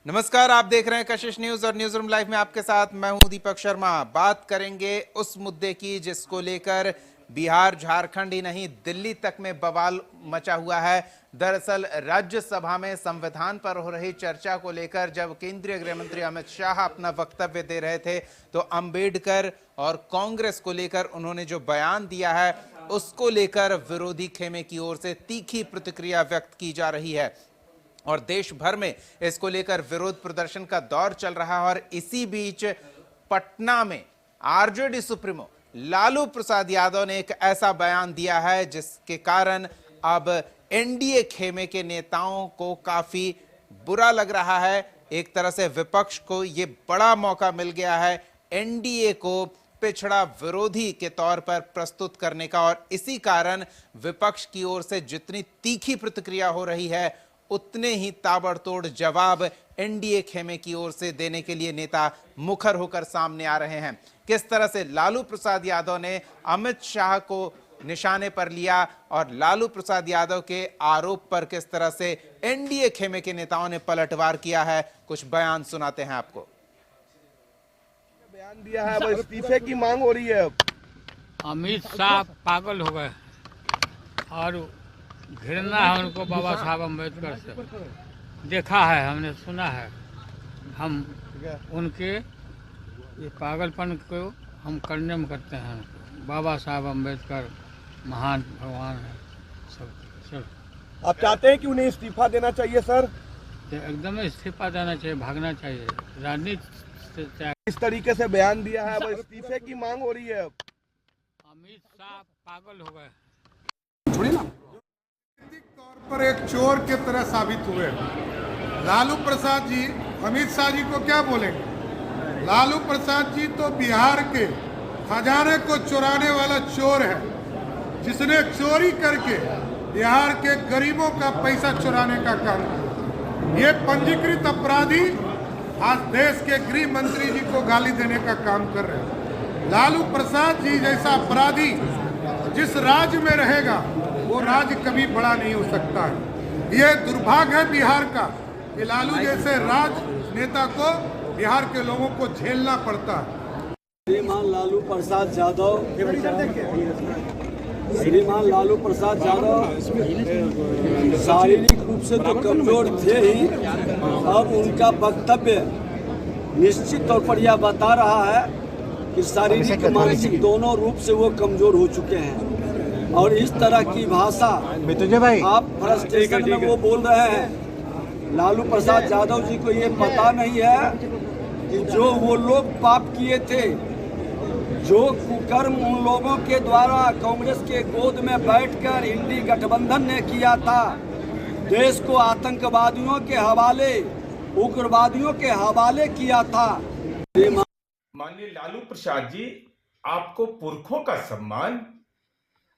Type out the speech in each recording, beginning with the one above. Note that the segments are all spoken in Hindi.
नमस्कार, आप देख रहे हैं कशिश न्यूज और न्यूज रूम लाइव में आपके साथ मैं हूं दीपक शर्मा। बात करेंगे उस मुद्दे की जिसको लेकर बिहार झारखंड ही नहीं दिल्ली तक में बवाल मचा हुआ है। दरअसल राज्यसभा में संविधान पर हो रही चर्चा को लेकर जब केंद्रीय गृह मंत्री अमित शाह अपना वक्तव्य दे रहे थे तो अंबेडकर और कांग्रेस को लेकर उन्होंने जो बयान दिया है उसको लेकर विरोधी खेमे की ओर से तीखी प्रतिक्रिया व्यक्त की जा रही है और देश भर में इसको लेकर विरोध प्रदर्शन का दौर चल रहा है। और इसी बीच पटना में आरजेडी सुप्रीमो लालू प्रसाद यादव ने एक ऐसा बयान दिया है जिसके कारण अब एनडीए खेमे के नेताओं को काफी बुरा लग रहा है। एक तरह से विपक्ष को यह बड़ा मौका मिल गया है एनडीए को पिछड़ा विरोधी के तौर पर प्रस्तुत करने का, और इसी कारण विपक्ष की ओर से जितनी तीखी प्रतिक्रिया हो रही है उतने ही ताबड़तोड़ जवाब एनडीए खेमे की ओर से देने के लिए नेता मुखर होकर सामने आ रहे हैं। किस तरह से लालू प्रसाद यादव ने अमित शाह को निशाने पर लिया और लालू प्रसाद यादव के आरोप पर किस तरह से एनडीए खेमे के नेताओं ने पलटवार किया है, कुछ बयान सुनाते हैं आपको। बयान दिया है, इस्तीफे की मांग हो रही है। अमित शाह पागल हो गए और घृणा है उनको बाबा साहब अम्बेडकर से। देखा है, हमने सुना है। हम उनके ये पागलपन को हम करने में करते हैं उनको। बाबा साहब अम्बेडकर महान भगवान है सब। आप चाहते हैं कि उन्हें इस्तीफा देना चाहिए सर? एकदम इस्तीफा देना चाहिए, भागना चाहिए राजनीति से। इस तरीके से बयान दिया है, इस्तीफे की मांग हो रही है। अमित शाह पागल हो गए। तौर पर एक चोर के तरह साबित हुए लालू प्रसाद जी। अमित शाह जी को क्या बोलेंगे? लालू प्रसाद जी तो बिहार के खजाने को चुराने वाला चोर है, जिसने चोरी करके बिहार के गरीबों का पैसा चुराने का काम किया। ये पंजीकृत अपराधी आज देश के गृह मंत्री जी को गाली देने का काम कर रहे हैं। लालू प्रसाद जी जैसा अपराधी जिस राज्य में रहेगा वो राज्य कभी बड़ा नहीं हो सकता है। ये दुर्भाग्य है बिहार का कि लालू जैसे राजनेता को बिहार के लोगों को झेलना पड़ता है। श्रीमान लालू प्रसाद यादव शारीरिक रूप से तो कमजोर थे ही, अब उनका वक्तव्य निश्चित तौर पर यह बता रहा है कि शारीरिक मानसिक दोनों रूप से वो कमजोर हो चुके हैं। और इस तरह की भाषा आप फ्रस्ट्रेशन में वो बोल रहे हैं। लालू प्रसाद यादव जी को ये पता नहीं है कि जो वो लोग पाप किए थे, जो कुकर्म उन लोगों के द्वारा कांग्रेस के गोद में बैठकर इंडी गठबंधन ने किया था, देश को आतंकवादियों के हवाले, उग्रवादियों के हवाले किया था। माननीय लालू प्रसाद जी, आपको पुरखों का सम्मान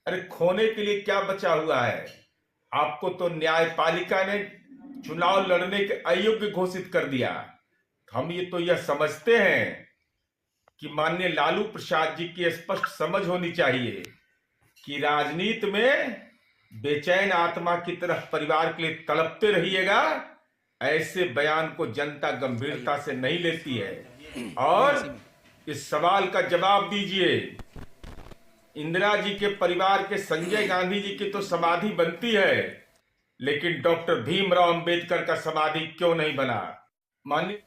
अरे खोने के लिए क्या बचा हुआ है? आपको तो न्यायपालिका ने चुनाव लड़ने के अयोग्य घोषित कर दिया। हम ये तो यह समझते हैं कि माननीय लालू प्रसाद जी की स्पष्ट समझ होनी चाहिए कि राजनीति में बेचैन आत्मा की तरह परिवार के लिए तड़पते रहिएगा। ऐसे बयान को जनता गंभीरता से नहीं लेती है और इस सवाल का जवाब दीजिए। इंदिरा जी के परिवार के संजय गांधी जी की तो समाधि बनती है, लेकिन डॉक्टर भीमराव अंबेडकर का समाधि क्यों नहीं बना? माननीय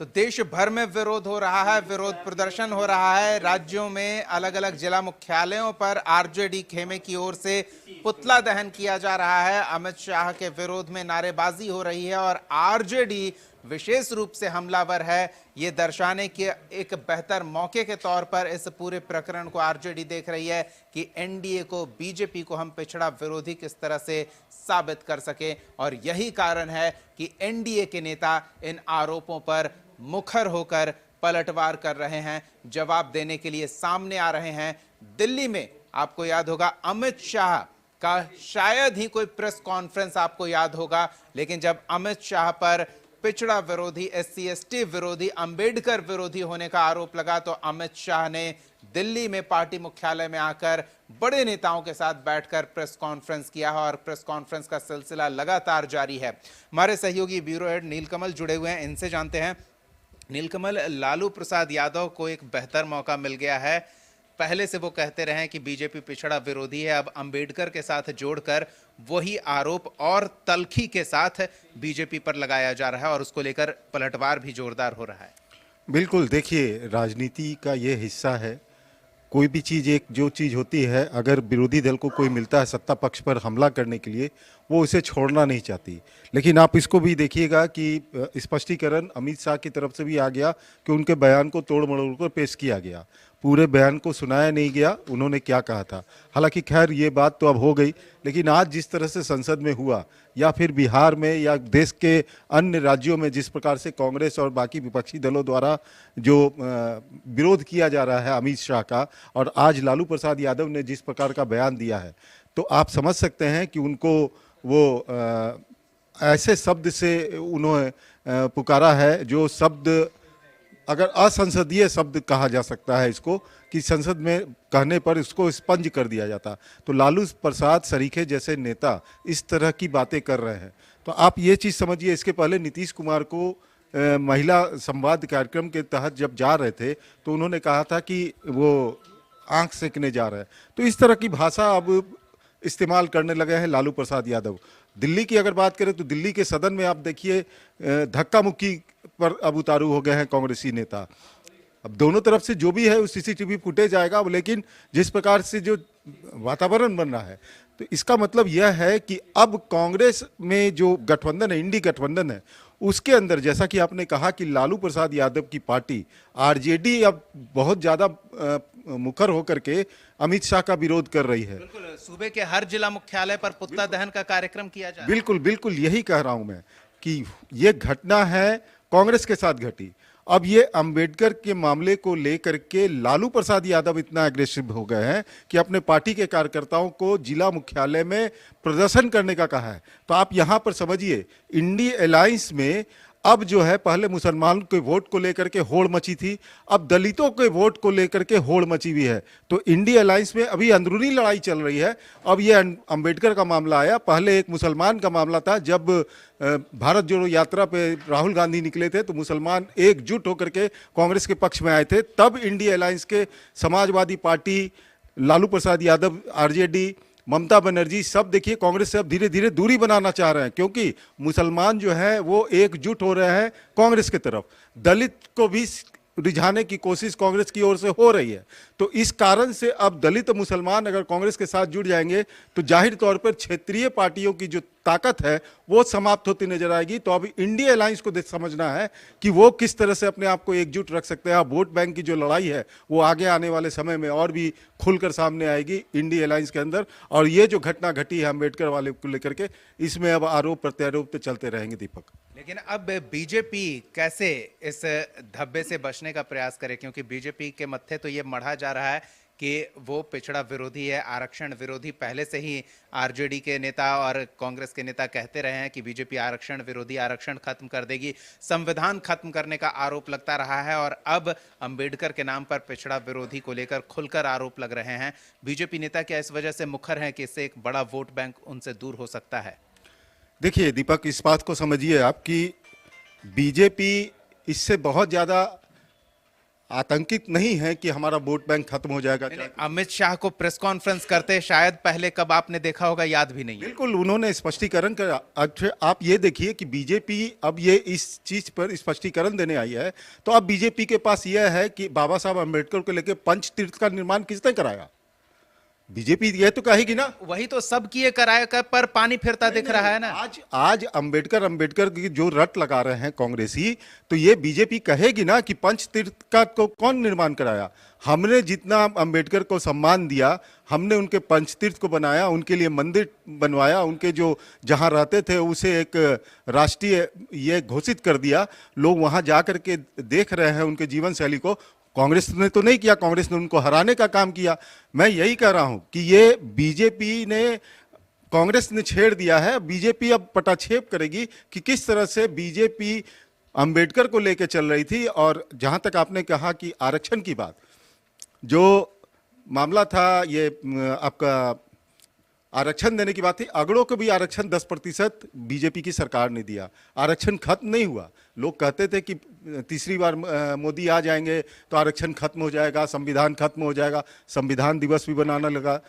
तो देश भर में विरोध हो रहा है, विरोध प्रदर्शन हो रहा है। राज्यों में अलग अलग जिला मुख्यालयों पर आरजेडी खेमे की ओर से पुतला दहन किया जा रहा है। अमित शाह के विरोध में नारेबाजी हो रही है और आरजेडी विशेष रूप से हमलावर है, ये दर्शाने के एक बेहतर मौके के तौर पर इस पूरे प्रकरण को आरजेडी देख रही है कि एनडीए को, बीजेपी को हम पिछड़ा विरोधी किस तरह से साबित कर सके। और यही कारण है कि एनडीए के नेता इन आरोपों पर मुखर होकर पलटवार कर रहे हैं, जवाब देने के लिए सामने आ रहे हैं। दिल्ली में आपको याद होगा अमित शाह का शायद ही कोई प्रेस कॉन्फ्रेंस आपको याद होगा, लेकिन जब अमित शाह पर पिछड़ा विरोधी, SC ST विरोधी, अंबेडकर विरोधी होने का आरोप लगा तो अमित शाह ने दिल्ली में पार्टी मुख्यालय में आकर बड़े नेताओं के साथ बैठकर प्रेस कॉन्फ्रेंस किया है और प्रेस कॉन्फ्रेंस का सिलसिला लगातार जारी है। हमारे सहयोगी ब्यूरो हेड नीलकमल जुड़े हुए हैं, इनसे जानते हैं। नीलकमल, लालू प्रसाद यादव को एक बेहतर मौका मिल गया है। पहले से वो कहते रहे हैं कि बीजेपी पिछड़ा विरोधी है, अब अंबेडकर के साथ जोड़कर वही आरोप और तल्खी के साथ बीजेपी पर लगाया जा रहा है और उसको लेकर पलटवार भी जोरदार हो रहा है। बिल्कुल, देखिए राजनीति का ये हिस्सा है। कोई भी चीज़, एक जो चीज़ होती है, अगर विरोधी दल को कोई मिलता है सत्ता पक्ष पर हमला करने के लिए, वो उसे छोड़ना नहीं चाहती। लेकिन आप इसको भी देखिएगा कि स्पष्टीकरण अमित शाह की तरफ से भी आ गया कि उनके बयान को तोड़ मरोड़ कर पेश किया गया, पूरे बयान को सुनाया नहीं गया उन्होंने क्या कहा था। हालांकि खैर ये बात तो अब हो गई, लेकिन आज जिस तरह से संसद में हुआ या फिर बिहार में या देश के अन्य राज्यों में जिस प्रकार से कांग्रेस और बाकी विपक्षी दलों द्वारा जो विरोध किया जा रहा है अमित शाह का, और आज लालू प्रसाद यादव ने जिस प्रकार का बयान दिया है, तो आप समझ सकते हैं कि उनको वो ऐसे शब्द से उन्होंने पुकारा है जो शब्द अगर असंसदीय शब्द कहा जा सकता है इसको, कि संसद में कहने पर इसको स्पंज कर दिया जाता। तो लालू प्रसाद सरीखे जैसे नेता इस तरह की बातें कर रहे हैं, तो आप ये चीज़ समझिए। इसके पहले नीतीश कुमार को महिला संवाद कार्यक्रम के तहत जब जा रहे थे तो उन्होंने कहा था कि वो आंख सेकने जा रहे हैं। तो इस तरह की भाषा अब इस्तेमाल करने लगे हैं लालू प्रसाद यादव। दिल्ली की अगर बात करें तो दिल्ली के सदन में आप देखिए धक्का मुक्की पर अब उतारू हो गए हैं कांग्रेसी नेता। अब दोनों तरफ से जो भी है वो सीसीटीवी फुटेज आएगा, लेकिन जिस प्रकार से जो वातावरण बन रहा है, तो इसका मतलब यह है कि अब कांग्रेस में जो गठबंधन है, इंडी गठबंधन है, उसके अंदर जैसा कि आपने कहा कि लालू प्रसाद यादव की पार्टी आरजेडी अब बहुत ज़्यादा मुखर होकर के अमित शाह का विरोध कर रही है। बिल्कुल, सूबे के हर जिला मुख्यालय पर पुतला दहन का कार्यक्रम किया जा रहा है। बिल्कुल बिल्कुल, यही कह रहा हूं मैं कि ये घटना है कांग्रेस के साथ घटी। अब ये अंबेडकर के मामले को लेकर के लालू प्रसाद यादव इतना एग्रेसिव हो गए हैं कि अपने पार्टी के कार्यकर्ताओं को जिला मुख्यालय में प्रदर्शन करने का कहा है। तो आप यहाँ पर समझिए, इंडी अलायंस में अब जो है, पहले मुसलमान के वोट को लेकर के होड़ मची थी, अब दलितों के वोट को लेकर के होड़ मची हुई है। तो इंडी अलायंस में अभी अंदरूनी लड़ाई चल रही है। अब ये अंबेडकर का मामला आया, पहले एक मुसलमान का मामला था। जब भारत जोड़ो यात्रा पे राहुल गांधी निकले थे तो मुसलमान एकजुट होकर के कांग्रेस के पक्ष में आए थे। तब इंडी अलायंस के समाजवादी पार्टी, लालू प्रसाद यादव, आरजेडी, ममता बनर्जी सब देखिए कांग्रेस से अब धीरे धीरे दूरी बनाना चाह रहे हैं, क्योंकि मुसलमान जो है वो एकजुट हो रहे हैं कांग्रेस की तरफ। दलित को भी रिझाने की कोशिश कांग्रेस की ओर से हो रही है। तो इस कारण से अब दलित और मुसलमान अगर कांग्रेस के साथ जुड़ जाएंगे तो जाहिर तौर पर क्षेत्रीय पार्टियों की जो ताकत है वो समाप्त होती नजर आएगी। तो अब इंडिया अलायंस को समझना है कि वो किस तरह से अपने आप को एकजुट रख सकते हैं। वोट बैंक की जो लड़ाई है वो आगे आने वाले समय में और भी खुलकर सामने आएगी इंडिया अलायंस के अंदर। और ये जो घटना घटी है अम्बेडकर वाले को लेकर के, इसमें अब आरोप प्रत्यारोप तो चलते रहेंगे दीपक। लेकिन अब बीजेपी कैसे इस धब्बे से बचने का प्रयास करे, क्योंकि बीजेपी के मत्थे तो ये मढ़ा जा रहा है कि वो पिछड़ा विरोधी है, आरक्षण विरोधी। पहले से ही आरजेडी के नेता और कांग्रेस के नेता कहते रहे हैं कि बीजेपी आरक्षण विरोधी, आरक्षण खत्म कर देगी, संविधान खत्म करने का आरोप लगता रहा है। और अब अंबेडकर के नाम पर पिछड़ा विरोधी को लेकर खुलकर आरोप लग रहे हैं। बीजेपी नेता क्या इस वजह से मुखर हैं कि इससे एक बड़ा वोट बैंक उनसे दूर हो सकता है? देखिए दीपक, इस बात को समझिए आप कि बीजेपी इससे बहुत ज़्यादा आतंकित नहीं है कि हमारा वोट बैंक खत्म हो जाएगा। अमित शाह को प्रेस कॉन्फ्रेंस करते शायद पहले कब आपने देखा होगा, याद भी नहीं है। बिल्कुल, उन्होंने स्पष्टीकरण करा। अच्छा, आप ये देखिए कि बीजेपी अब ये इस चीज पर स्पष्टीकरण देने आई है। तो अब बीजेपी के पास यह है कि बाबा साहब अम्बेडकर को लेकर पंचतीर्थ का निर्माण किसने कराया? बीजेपी ये तो कहेगी ना। वही तो सब किए कराए कर पर पानी फिरता दिख रहा है ना। आज अंबेडकर की जो रट लगा रहे हैं कांग्रेसी, तो ये बीजेपी कहेगी ना कि पंचतीर्थ का को कौन निर्माण कराया? हमने जितना अंबेडकर को सम्मान दिया, हमने उनके पंचतीर्थ को बनाया, उनके लिए मंदिर बनवाया, उनके जो जहां रहते थे उसे एक राष्ट्रीय ये घोषित कर दिया। लोग वहां जाकर के देख रहे हैं उनके जीवन शैली को। कांग्रेस ने तो नहीं किया, कांग्रेस ने उनको हराने का काम किया। मैं यही कह रहा हूं कि ये बीजेपी ने, कांग्रेस ने छेड़ दिया है। बीजेपी अब पटाक्षेप करेगी कि किस तरह से बीजेपी अंबेडकर को लेकर चल रही थी। और जहां तक आपने कहा कि आरक्षण की बात, जो मामला था ये आपका आरक्षण देने की बात थी, अगड़ों को भी आरक्षण 10% बीजेपी की सरकार ने दिया। आरक्षण खत्म नहीं हुआ। लोग कहते थे कि तीसरी बार मोदी आ जाएंगे तो आरक्षण खत्म हो जाएगा, संविधान खत्म हो जाएगा। संविधान दिवस भी बनाना लगा,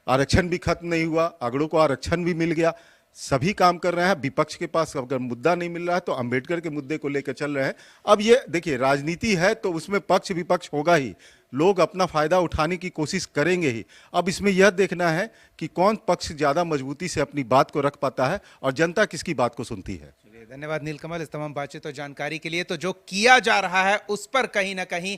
आरक्षण भी खत्म नहीं हुआ, अगड़ों को आरक्षण भी मिल गया। सभी काम कर रहे हैं। विपक्ष के पास अगर मुद्दा नहीं मिल रहा है तो अंबेडकर के मुद्दे को लेकर चल रहे हैं। अब ये देखिए, राजनीति है तो उसमें पक्ष विपक्ष होगा ही, लोग अपना फायदा उठाने की कोशिश करेंगे ही। अब इसमें यह देखना है कि कौन पक्ष ज्यादा मजबूती से अपनी बात को रख पाता है और जनता किसकी बात को सुनती है। चलिए, धन्यवाद नीलकमल इस तमाम बातचीत और जानकारी के लिए। तो जो किया जा रहा है उस पर कहीं ना कहीं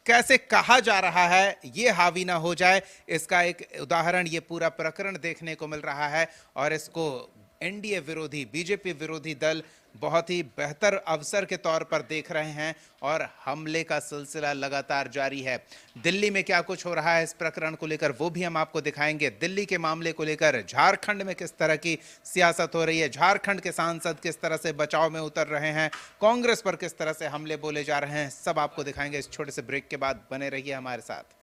कैसे कहा जा रहा है ये हावी ना हो जाए, इसका एक उदाहरण ये पूरा प्रकरण देखने को मिल रहा है। और इसको एनडीए विरोधी, बीजेपी विरोधी दल बहुत ही बेहतर अवसर के तौर पर देख रहे हैं और हमले का सिलसिला लगातार जारी है। दिल्ली में क्या कुछ हो रहा है इस प्रकरण को लेकर वो भी हम आपको दिखाएंगे। दिल्ली के मामले को लेकर झारखंड में किस तरह की सियासत हो रही है, झारखंड के सांसद किस तरह से बचाव में उतर रहे हैं, कांग्रेस पर किस तरह से हमले बोले जा रहे हैं, सब आपको दिखाएंगे इस छोटे से ब्रेक के बाद। बने रहिए हमारे साथ।